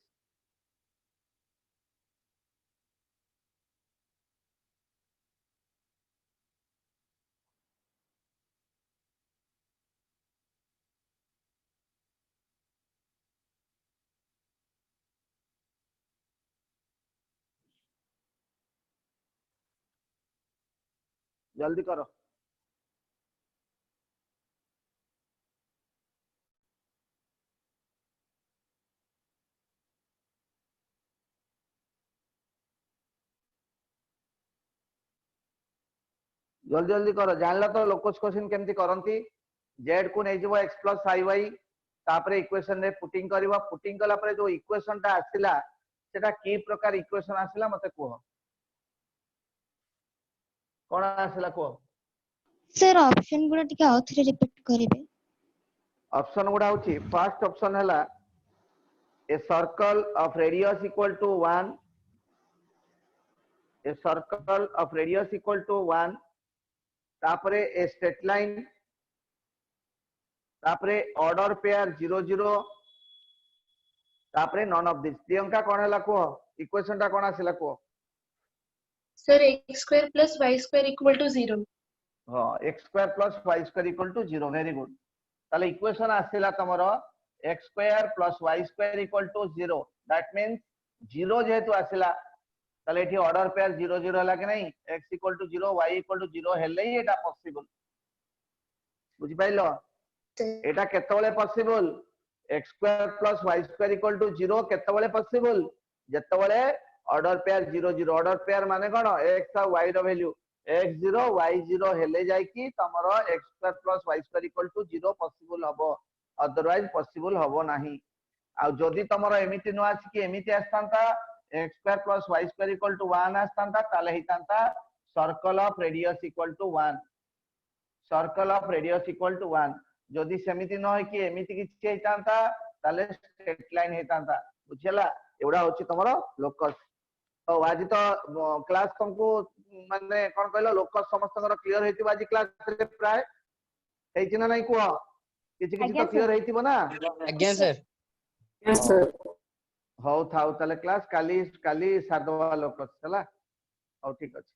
जल्दी करो जल्दी जल्दी करो जानला तो लोकस क्वेश्चन केमती करंती z को नै जबो x plus iy तापरे इक्वेशन रे पुटिंग करबा पुटिंग कला परे जो इक्वेशन टा आसिला सेटा की प्रकार इक्वेशन आसिला मते को कोन आसिला को सर ऑप्शन गुडा टिके आउथरे रिपीट करिवे ऑप्शन गुडा होची फर्स्ट ऑप्शन हला a circle of radius equal to 1 a circle of radius equal to 1 तापरे a straight line तापरे order pair 0 0 तापरे none of this प्रियंका कोन हला को इक्वेशन टा कोन आसिला को sir x square plus y square equal to 0 हां x square plus y square equal to 0 very good ताले equation आसिला तमरो x square plus y square equal to 0 that means 0 जेतु आसिला ताले एठी order pair 0 0 हला कि नहीं x equal to 0 y equal to 0 हेले ही एटा possible बुझि पाइलो एटा केतबेले possible x square plus y square equal to 0 केतबेले पॉसिबल जेतबेले ऑर्डर पेयर 0 0 ऑर्डर पेयर माने कोन x और y रो वैल्यू x0 y0 हेले जाय कि तमरो x square plus y square equal to 0 possible हबो अदरवाइज पॉसिबल हबो नाही आ जदी तमरो एमिति न आछि कि एमिति आस्तांता x square plus y square equal to 1 आस्तांता ताले हितांता circle of radius equal to 1 circle of radius equal to 1 जदी सेमिति न होय कि एमिति किछि हितांता ताले स्ट्रेट लाइन हितांता बुझला एवडा होछि तमरो लोकस तो आज तो क्लास तुमको माने कोन कहलो लोकस समस्तकर क्लियर हेतिबा आज क्लास रे प्राय हेछि ना नै को किछि किछि तो क्लियर हेतिबो ना आज्ञा सर Yes, sir. हौ थाउ ताले क्लास काली काली सारदवा लोकस हला हौ ठीक अछि